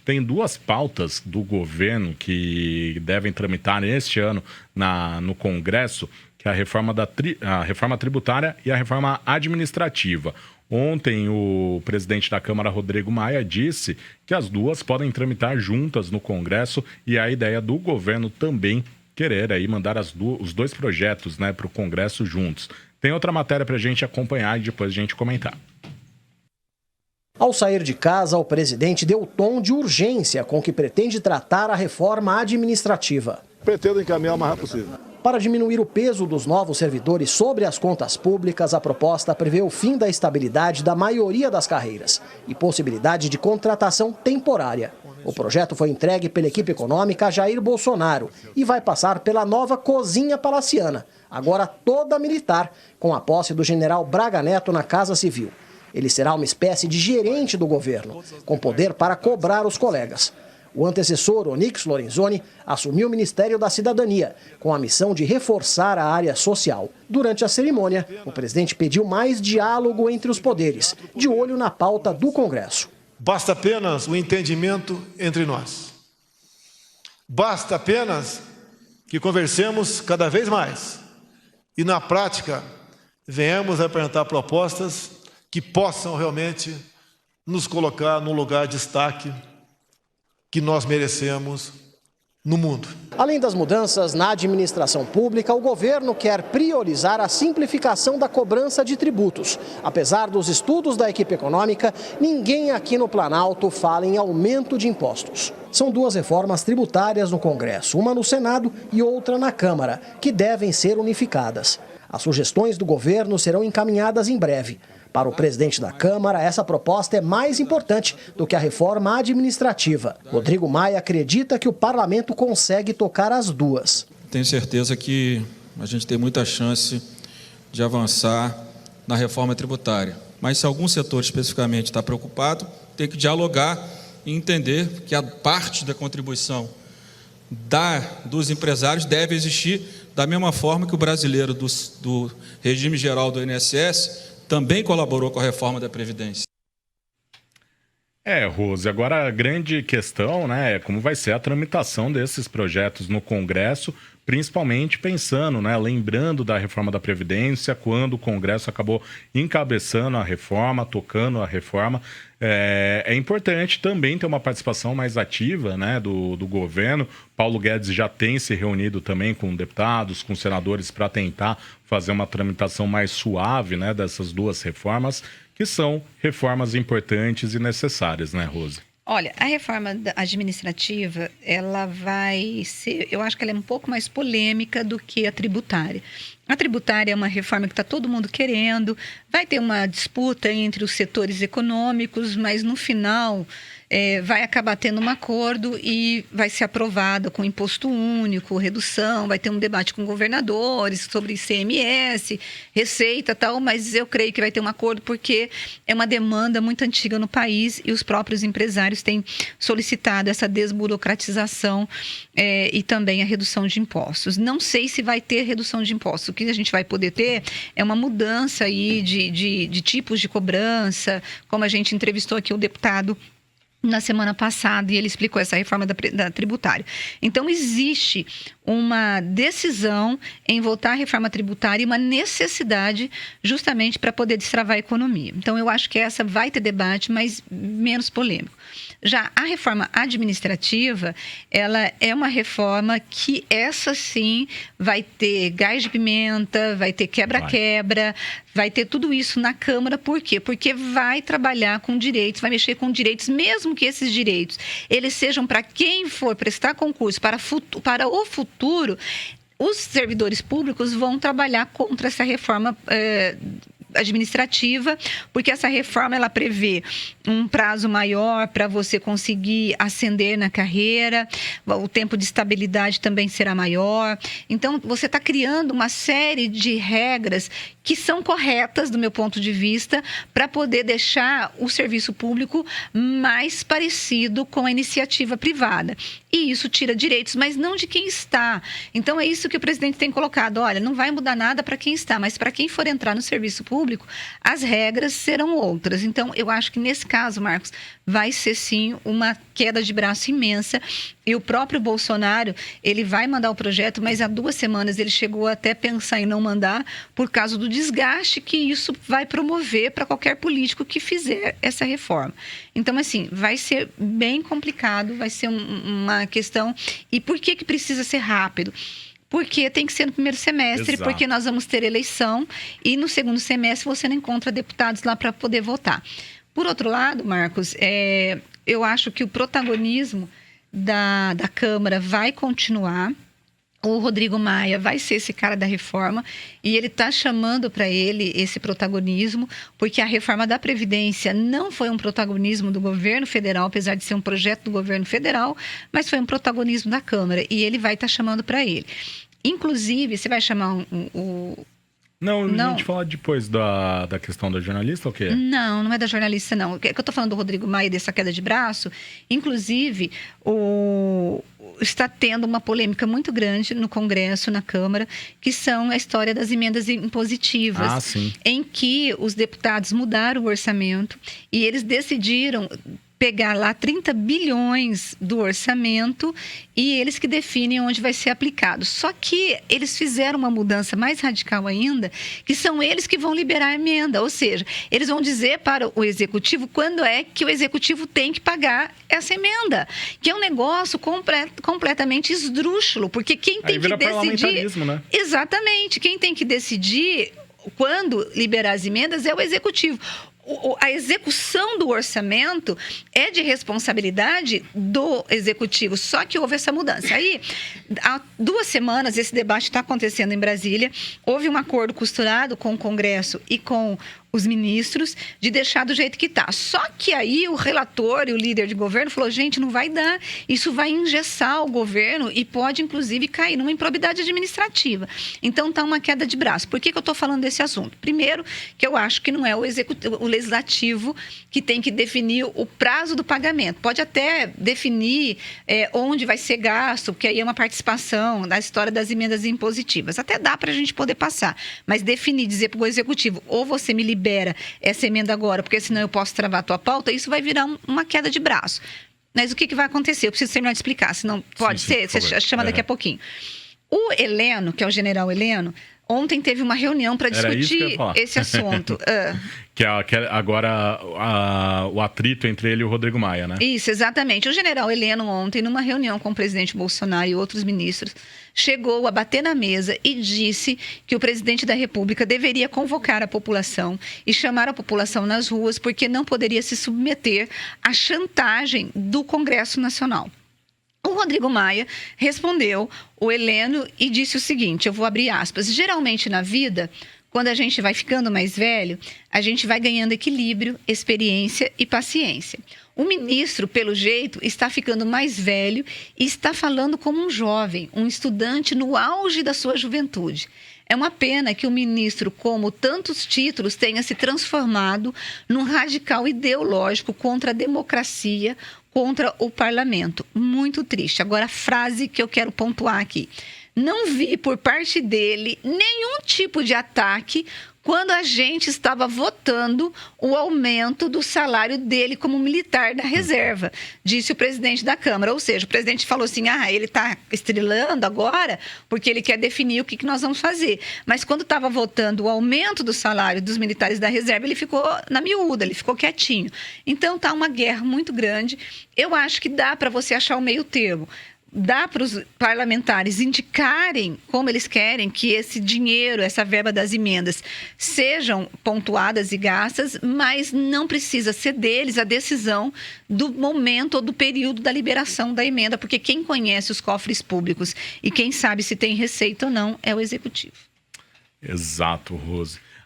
tem duas pautas do governo que devem tramitar neste ano no Congresso, que é a reforma tributária e a reforma administrativa. Ontem, o presidente da Câmara, Rodrigo Maia, disse que as duas podem tramitar juntas no Congresso e a ideia do governo também querer aí mandar os dois projetos, né, para o Congresso juntos. Tem outra matéria para a gente acompanhar e depois a gente comentar. Ao sair de casa, o presidente deu tom de urgência com que pretende tratar a reforma administrativa. Pretendo encaminhar o mais rápido possível. Para diminuir o peso dos novos servidores sobre as contas públicas, a proposta prevê o fim da estabilidade da maioria das carreiras e possibilidade de contratação temporária. O projeto foi entregue pela equipe econômica a Jair Bolsonaro e vai passar pela nova cozinha palaciana, agora toda militar, com a posse do general Braga Neto na Casa Civil. Ele será uma espécie de gerente do governo, com poder para cobrar os colegas. O antecessor, Onyx Lorenzoni, assumiu o Ministério da Cidadania, com a missão de reforçar a área social. Durante a cerimônia, o presidente pediu mais diálogo entre os poderes, de olho na pauta do Congresso. Basta apenas o entendimento entre nós. Basta apenas que conversemos cada vez mais e, na prática, venhamos a apresentar propostas que possam realmente nos colocar num lugar de destaque que nós merecemos no mundo. Além das mudanças na administração pública, o governo quer priorizar a simplificação da cobrança de tributos. Apesar dos estudos da equipe econômica, ninguém aqui no Planalto fala em aumento de impostos. São duas reformas tributárias no Congresso, uma no Senado e outra na Câmara, que devem ser unificadas. As sugestões do governo serão encaminhadas em breve. Para o presidente da Câmara, essa proposta é mais importante do que a reforma administrativa. Rodrigo Maia acredita que o parlamento consegue tocar as duas. Tenho certeza que a gente tem muita chance de avançar na reforma tributária. Mas se algum setor especificamente está preocupado, tem que dialogar e entender que a parte da contribuição dos empresários deve existir da mesma forma que o brasileiro do regime geral do INSS também colaborou com a reforma da Previdência. Rose, agora a grande questão, né, é como vai ser a tramitação desses projetos no Congresso, principalmente pensando, né, lembrando da reforma da Previdência, quando o Congresso acabou encabeçando a reforma, tocando a reforma. É importante também ter uma participação mais ativa, né, do governo. Paulo Guedes já tem se reunido também com deputados, com senadores, para tentar fazer uma tramitação mais suave, né, dessas duas reformas, que são reformas importantes e necessárias, né, Rose? Olha, a reforma administrativa, ela vai ser, eu acho que ela é um pouco mais polêmica do que a tributária. A tributária é uma reforma que está todo mundo querendo, vai ter uma disputa entre os setores econômicos, mas no final vai acabar tendo um acordo e vai ser aprovada com imposto único, redução, vai ter um debate com governadores sobre ICMS, receita e tal, mas eu creio que vai ter um acordo porque é uma demanda muito antiga no país e os próprios empresários têm solicitado essa desburocratização e também a redução de impostos. Não sei se vai ter redução de impostos. O que a gente vai poder ter é uma mudança aí de tipos de cobrança, como a gente entrevistou aqui o deputado na semana passada, e ele explicou essa reforma da tributária. Então, existe uma decisão em voltar à reforma tributária e uma necessidade justamente para poder destravar a economia. Então, eu acho que essa vai ter debate, mas menos polêmico. Já a reforma administrativa, ela é uma reforma que essa sim vai ter gás de pimenta, vai ter quebra-quebra, vai ter tudo isso na Câmara. Por quê? Porque vai trabalhar com direitos, vai mexer com direitos, mesmo que esses direitos eles sejam para quem for prestar concurso para o futuro, os servidores públicos vão trabalhar contra essa reforma administrativa, porque essa reforma ela prevê um prazo maior para você conseguir ascender na carreira, o tempo de estabilidade também será maior. Então, você está criando uma série de regras que são corretas, do meu ponto de vista, para poder deixar o serviço público mais parecido com a iniciativa privada. E isso tira direitos, mas não de quem está. Então, é isso que o presidente tem colocado. Olha, não vai mudar nada para quem está, mas para quem for entrar no serviço público, as regras serão outras. Então, eu acho que nesse caso, Marcos, vai ser sim uma queda de braço imensa. E o próprio Bolsonaro, ele vai mandar o projeto, mas há 2 semanas ele chegou até a pensar em não mandar por causa do desgaste que isso vai promover para qualquer político que fizer essa reforma. Então, assim, vai ser bem complicado, vai ser uma questão. E por que precisa ser rápido? Porque tem que ser no primeiro semestre, Exato. porque nós vamos ter eleição e no segundo semestre você não encontra deputados lá para poder votar. Por outro lado, Marcos, eu acho que o protagonismo da Câmara vai continuar. O Rodrigo Maia vai ser esse cara da reforma e ele está chamando para ele esse protagonismo, porque a reforma da Previdência não foi um protagonismo do governo federal, apesar de ser um projeto do governo federal, mas foi um protagonismo da Câmara e ele vai estar chamando para ele. Inclusive, você vai chamar Não, a gente fala depois da questão da jornalista, ou o quê? Não é da jornalista, não. É que eu estou falando do Rodrigo Maia, dessa queda de braço. Inclusive, está tendo uma polêmica muito grande no Congresso, na Câmara, que são a história das emendas impositivas, em que os deputados mudaram o orçamento e eles decidiram pegar lá 30 bilhões do orçamento e eles que definem onde vai ser aplicado. Só que eles fizeram uma mudança mais radical ainda, que são eles que vão liberar a emenda. Ou seja, eles vão dizer para o Executivo quando é que o Executivo tem que pagar essa emenda. Que é um negócio completamente esdrúxulo, porque quem tem que decidir... Né? Exatamente. Quem tem que decidir quando liberar as emendas é o Executivo. A execução do orçamento é de responsabilidade do Executivo, só que houve essa mudança. Aí, há 2 semanas, esse debate está acontecendo em Brasília, houve um acordo costurado com o Congresso e com os ministros de deixar do jeito que está. Só que aí o relator e o líder de governo falou, gente, não vai dar, isso vai engessar o governo e pode, inclusive, cair numa improbidade administrativa. Então, está uma queda de braço. Por que eu estou falando desse assunto? Primeiro, que eu acho que não é o legislativo que tem que definir o prazo do pagamento. Pode até definir onde vai ser gasto, porque aí é uma participação na história das emendas impositivas. Até dá para a gente poder passar, mas definir, dizer para o Executivo, ou você me libera essa emenda agora, porque senão eu posso travar a tua pauta, isso vai virar uma queda de braço. Mas o que vai acontecer? Eu preciso terminar de explicar, senão pode ser, você chama daqui a pouquinho. O Heleno, que é o general Heleno, ontem teve uma reunião para discutir esse assunto. Que é agora o atrito entre ele e o Rodrigo Maia, né? Isso, exatamente. O general Heleno ontem, numa reunião com o presidente Bolsonaro e outros ministros, chegou a bater na mesa e disse que o presidente da República deveria convocar a população e chamar a população nas ruas, porque não poderia se submeter à chantagem do Congresso Nacional. O Rodrigo Maia respondeu o Heleno e disse o seguinte, eu vou abrir aspas, geralmente na vida, quando a gente vai ficando mais velho, a gente vai ganhando equilíbrio, experiência e paciência. O ministro, pelo jeito, está ficando mais velho e está falando como um jovem, um estudante no auge da sua juventude. É uma pena que o ministro, como tantos títulos, tenha se transformado num radical ideológico contra a democracia, contra o parlamento. Muito triste. Agora, a frase que eu quero pontuar aqui. Não vi por parte dele nenhum tipo de ataque quando a gente estava votando o aumento do salário dele como militar da reserva, disse o presidente da Câmara. Ou seja, o presidente falou assim, ele está estrelando agora porque ele quer definir o que nós vamos fazer. Mas quando estava votando o aumento do salário dos militares da reserva, ele ficou na miúda, ele ficou quietinho. Então, está uma guerra muito grande. Eu acho que dá para você achar o meio termo. Dá para os parlamentares indicarem como eles querem que esse dinheiro, essa verba das emendas sejam pontuadas e gastas, mas não precisa ser deles a decisão do momento ou do período da liberação da emenda, porque quem conhece os cofres públicos e quem sabe se tem receita ou não é o Executivo. Exato, Rose.